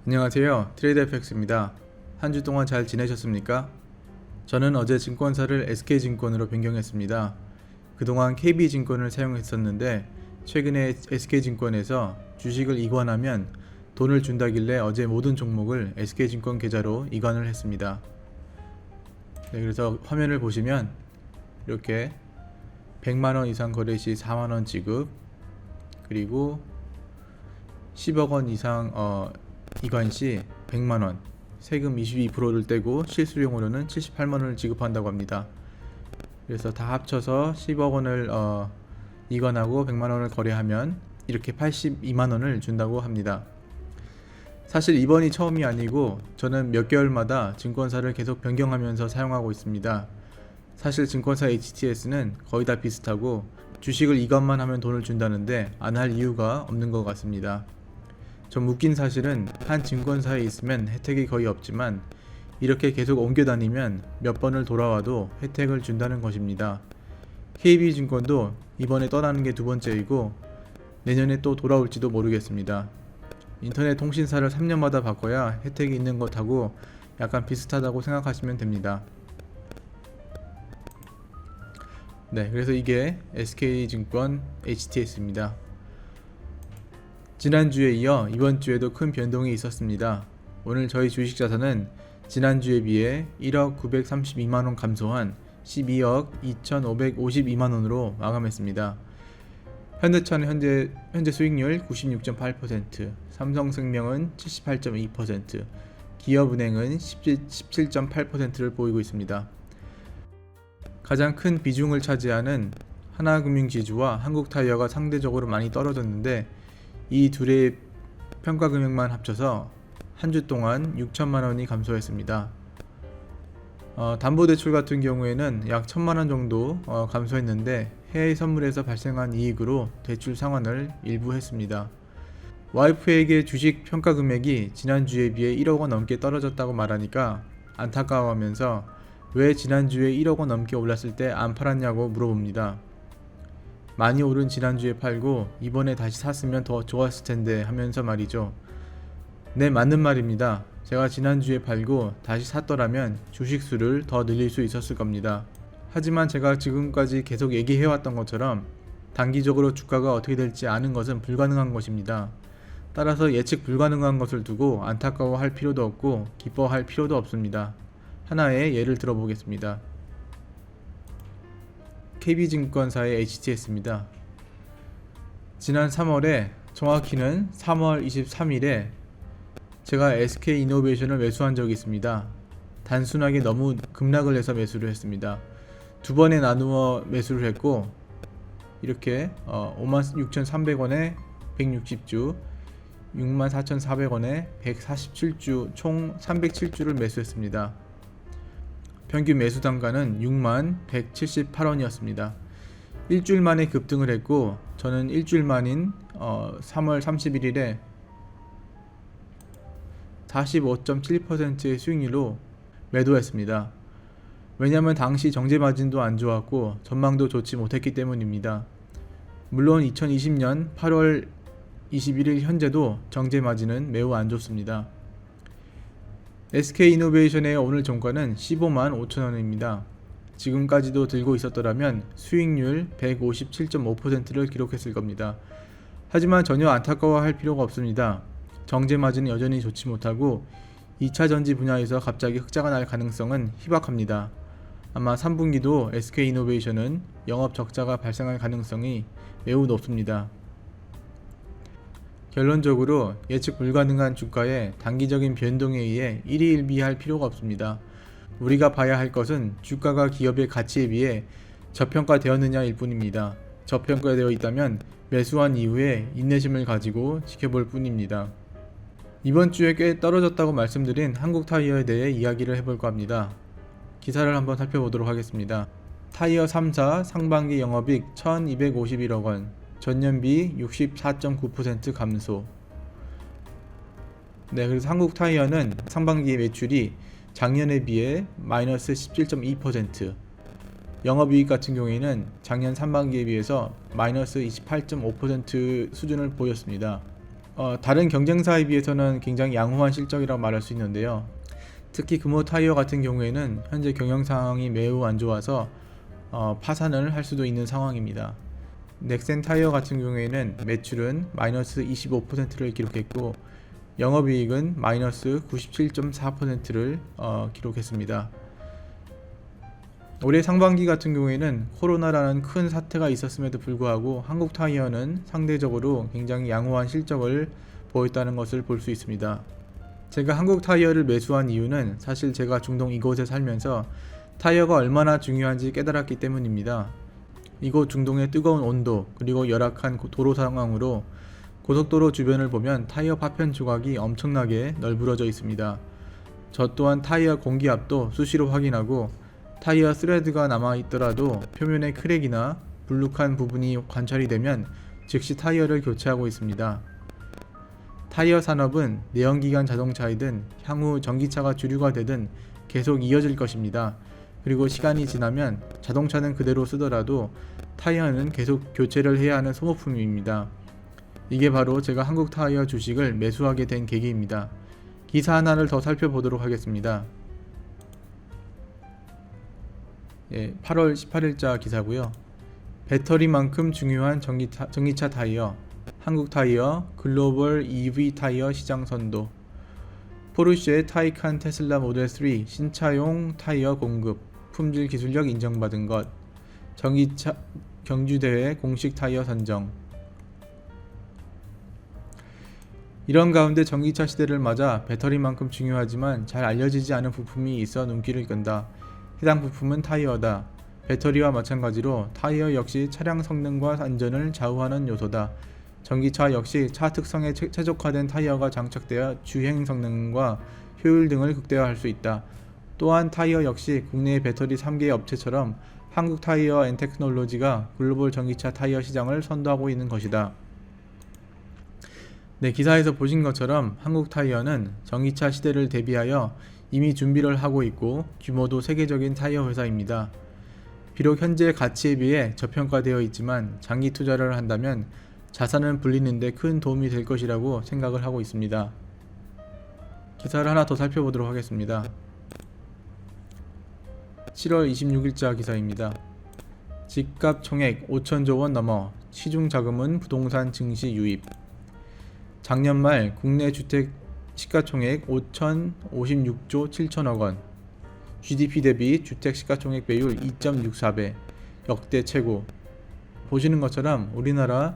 안녕하세요. 트레이더FX입니다. 한 주 동안 잘 지내셨습니까? 저는 어제 증권사를 SK증권으로 변경했습니다. 그동안 KB증권을 사용했었는데 최근에 SK증권에서 주식을 이관하면 돈을 준다길래 어제 모든 종목을 SK증권 계좌로 이관을 했습니다. 네, 그래서 화면을 보시면 이렇게 100만원 이상 거래 시 4만원 지급, 그리고 10억원 이상 이관 시 100만원, 세금 22%를 떼고 실수령으로는 78만원을 지급한다고 합니다. 그래서 다 합쳐서 10억원을 이관하고 100만원을 거래하면 이렇게 82만원을 준다고 합니다. 사실 이번이 처음이 아니고 저는 몇 개월마다 증권사를 계속 변경하면서 사용하고 있습니다. 사실 증권사 HTS는 거의 다 비슷하고 주식을 이관만 하면 돈을 준다는데 안 할 이유가 없는 것 같습니다. 좀 웃긴 사실은 한 증권사에 있으면 혜택이 거의 없지만 이렇게 계속 옮겨 다니면 몇 번을 돌아와도 혜택을 준다는 것입니다. KB증권도 이번에 떠나는 게 두 번째이고 내년에 또 돌아올지도 모르겠습니다. 인터넷 통신사를 3년마다 바꿔야 혜택이 있는 것하고 약간 비슷하다고 생각하시면 됩니다. 네, 그래서 이게 SK증권 HTS입니다. 지난주에 이어 이번 주에도 큰 변동이 있었습니다. 오늘 저희 주식 자산은 지난주에 비해 1억 932만원 감소한 12억 2552만원으로 마감했습니다. 현대차는 현재 수익률 96.8%, 삼성생명은 78.2%, 기업은행은 17.8%를 보이고 있습니다. 가장 큰 비중을 차지하는 하나금융지주와 한국타이어가 상대적으로 많이 떨어졌는데 이 둘의 평가 금액만 합쳐서 한 주 동안 6천만원이 감소했습니다. 담보대출 같은 경우에는 약 1,000만원 정도 감소했는데 해외 선물에서 발생한 이익으로 대출 상환을 일부 했습니다. 와이프에게 주식 평가 금액이 지난주에 비해 1억원 넘게 떨어졌다고 말하니까 안타까워하면서 왜 지난주에 1억원 넘게 올랐을 때 안 팔았냐고 물어봅니다. 많이 오른 지난주에 팔고 이번에 다시 샀으면 더 좋았을 텐데 하면서 말이죠. 네, 맞는 말입니다. 제가 지난주에 팔고 다시 샀더라면 주식수를 더 늘릴 수 있었을 겁니다. 하지만 제가 지금까지 계속 얘기해왔던 것처럼 단기적으로 주가가 어떻게 될지 아는 것은 불가능한 것입니다. 따라서 예측 불가능한 것을 두고 안타까워할 필요도 없고 기뻐할 필요도 없습니다. 하나의 예를 들어보겠습니다. KB증권사의 HTS입니다. 지난 3월에 정확히는 3월 23일에 제가 SK이노베이션을 매수한 적이 있습니다. 단순하게 너무 급락을 해서 매수를 했습니다. 두 번에 나누어 매수를 했고 이렇게 56,300원에 160주, 64,400원에 147주, 총 307주를 매수했습니다. 평균 매수 단가는 6178원이었습니다. 일주일 만에 급등을 했고 저는 일주일 만인 3월 31일에 45.7%의 수익률로 매도했습니다. 왜냐하면 당시 정제 마진도 안 좋았고 전망도 좋지 못했기 때문입니다. 물론 2020년 8월 21일 현재도 정제 마진은 매우 안 좋습니다. SK이노베이션의 오늘 종가는 15만 5천원입니다. 지금까지도 들고 있었더라면 수익률 157.5%를 기록했을 겁니다. 하지만 전혀 안타까워할 필요가 없습니다. 정제 마진은 여전히 좋지 못하고 2차 전지 분야에서 갑자기 흑자가 날 가능성은 희박합니다. 아마 3분기도 SK이노베이션은 영업 적자가 발생할 가능성이 매우 높습니다. 결론적으로 예측 불가능한 주가의 단기적인 변동에 의해 일희일비할 필요가 없습니다. 우리가 봐야 할 것은 주가가 기업의 가치에 비해 저평가되었느냐일 뿐입니다. 저평가되어 있다면 매수한 이후에 인내심을 가지고 지켜볼 뿐입니다. 이번 주에 꽤 떨어졌다고 말씀드린 한국타이어에 대해 이야기를 해볼까 합니다. 기사를 한번 살펴보도록 하겠습니다. 타이어 3사 상반기 영업이익 1251억원, 전년비 64.9% 감소. 네, 그래서 한국타이어는 상반기 매출이 작년에 비해 마이너스 17.2%, 영업이익 같은 경우에는 작년 상반기에 비해서 마이너스 28.5% 수준을 보였습니다. 다른 경쟁사에 비해서는 굉장히 양호한 실적이라고 말할 수 있는데요. 특히 금호 타이어 같은 경우에는 현재 경영 상황이 매우 안 좋아서 파산을 할 수도 있는 상황입니다. 넥센 타이어 같은 경우에는 매출은 마이너스 25%를 기록했고 영업이익은 마이너스 97.4%를 기록했습니다. 올해 상반기 같은 경우에는 코로나라는 큰 사태가 있었음에도 불구하고 한국 타이어는 상대적으로 굉장히 양호한 실적을 보였다는 것을 볼 수 있습니다. 제가 한국 타이어를 매수한 이유는 사실 제가 중동 이곳에 살면서 타이어가 얼마나 중요한지 깨달았기 때문입니다. 이곳 중동의 뜨거운 온도 그리고 열악한 도로 상황으로 고속도로 주변을 보면 타이어 파편 조각이 엄청나게 널브러져 있습니다. 저 또한 타이어 공기압도 수시로 확인하고 타이어 스레드가 남아있더라도 표면에 크랙이나 불룩한 부분이 관찰이 되면 즉시 타이어를 교체하고 있습니다. 타이어 산업은 내연기관 자동차이든 향후 전기차가 주류가 되든 계속 이어질 것입니다. 그리고 시간이 지나면 자동차는 그대로 쓰더라도 타이어는 계속 교체를 해야 하는 소모품입니다. 이게 바로 제가 한국 타이어 주식을 매수하게 된 계기입니다. 기사 하나를 더 살펴보도록 하겠습니다. 8월 18일자 기사고요. 배터리만큼 중요한 전기차 타이어, 한국 타이어 글로벌 EV 타이어 시장 선도, 포르쉐 타이칸 테슬라 모델 3 신차용 타이어 공급, 품질 기술력 인정받은 것, 전기차 경주대회 공식 타이어 선정. 이런 가운데 전기차 시대를 맞아 배터리만큼 중요하지만 잘 알려지지 않은 부품이 있어 눈길을 끈다. 해당 부품은 타이어다. 배터리와 마찬가지로 타이어 역시 차량 성능과 안전을 좌우하는 요소다. 전기차 역시 차 특성에 최적화된 타이어가 장착되어 주행 성능과 효율 등을 극대화할 수 있다. 또한 타이어 역시 국내의 배터리 3개 업체처럼 한국 타이어 앤 테크놀로지가 글로벌 전기차 타이어 시장을 선도하고 있는 것이다. 기사에서 보신 것처럼 한국 타이어는 전기차 시대를 대비하여 이미 준비를 하고 있고 규모도 세계적인 타이어 회사입니다. 비록 현재 가치에 비해 저평가되어 있지만 장기 투자를 한다면 자산은 불리는 데 큰 도움이 될 것이라고 생각을 하고 있습니다. 기사를 하나 더 살펴보도록 하겠습니다. 7월 26일자 기사입니다. 집값 총액 5천조 원 넘어 시중 자금은 부동산 증시 유입. 작년 말 국내 주택 시가총액 5,056조 7천억 원, GDP 대비 주택 시가총액 배율 2.64배, 역대 최고. 보시는 것처럼 우리나라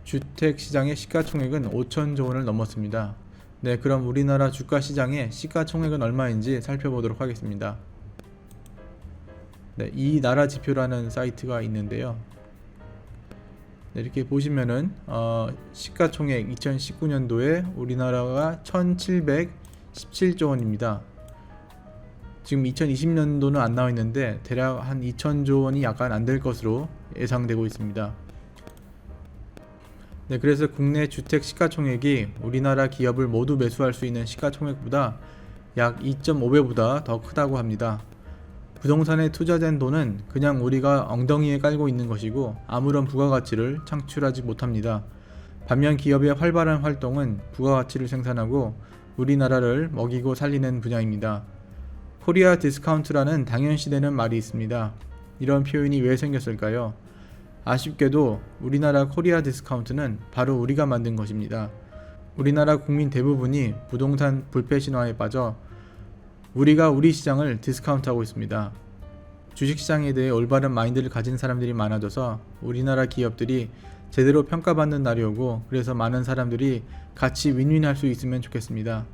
주택 시장의 시가총액은 5천조 원을 넘었습니다. 그럼 우리나라 주가 시장의 시가총액은 얼마인지 살펴보도록 하겠습니다. 이 나라 지표라는 사이트가 있는데요. 이렇게 보시면은 시가총액 2019년도에 우리나라가 1,717조 원입니다. 지금 2020년도는 안 나와 있는데 대략 한 2,000조 원이 약간 안 될 것으로 예상되고 있습니다. 그래서 국내 주택 시가총액이 우리나라 기업을 모두 매수할 수 있는 시가총액보다 약 2.5배보다 더 크다고 합니다. 부동산에 투자된 돈은 그냥 우리가 엉덩이에 깔고 있는 것이고 아무런 부가가치를 창출하지 못합니다. 반면 기업의 활발한 활동은 부가가치를 생산하고 우리나라를 먹이고 살리는 분야입니다. 코리아 디스카운트라는 당연시되는 말이 있습니다. 이런 표현이 왜 생겼을까요? 아쉽게도 우리나라 코리아 디스카운트는 바로 우리가 만든 것입니다. 우리나라 국민 대부분이 부동산 불패 신화에 빠져 우리가 우리 시장을 디스카운트하고 있습니다. 주식시장에 대해 올바른 마인드를 가진 사람들이 많아져서 우리나라 기업들이 제대로 평가받는 날이 오고 그래서 많은 사람들이 같이 윈윈할 수 있으면 좋겠습니다.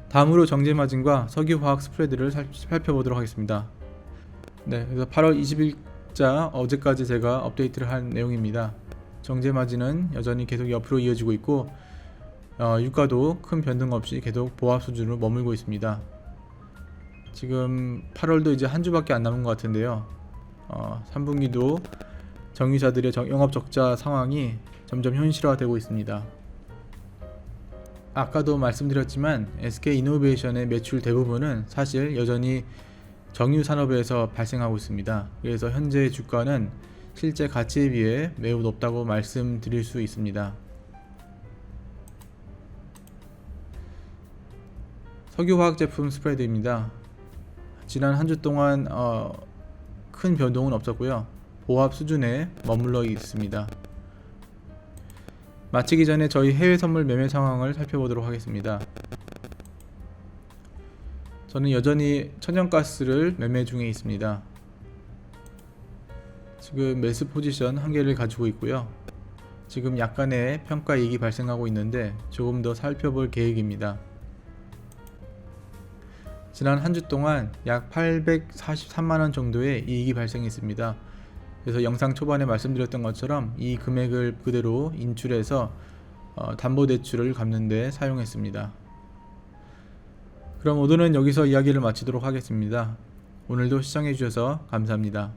다음으로 정제마진과 석유화학 스프레드를 살펴보도록 하겠습니다. 그래서 8월 20일자 어제까지 제가 업데이트를 한 내용입니다. 정제마진은 여전히 계속 옆으로 이어지고 있고 유가도 큰 변동 없이 계속 보합 수준으로 머물고 있습니다. 지금 8월도 이제 한 주밖에 안 남은 것 같은데요. 3분기도 정유사들의 영업 적자 상황이 점점 현실화되고 있습니다. 아까도 말씀드렸지만 SK이노베이션의 매출 대부분은 사실 여전히 정유 산업에서 발생하고 있습니다. 그래서 현재 주가는 실제 가치에 비해 매우 높다고 말씀드릴 수 있습니다. 석유화학 제품 스프레드입니다. 지난 한 주 동안 큰 변동은 없었고요. 보합 수준에 머물러 있습니다. 마치기 전에 저희 해외 선물 매매 상황을 살펴보도록 하겠습니다. 저는 여전히 천연가스를 매매 중에 있습니다. 지금 매수 포지션 한 개를 가지고 있고요. 지금 약간의 평가 이익이 발생하고 있는데 조금 더 살펴볼 계획입니다. 지난 한 주 동안 약 843만원 정도의 이익이 발생했습니다. 그래서 영상 초반에 말씀드렸던 것처럼 이 금액을 그대로 인출해서 담보대출을 갚는 데 사용했습니다. 그럼 오늘은 여기서 이야기를 마치도록 하겠습니다. 오늘도 시청해 주셔서 감사합니다.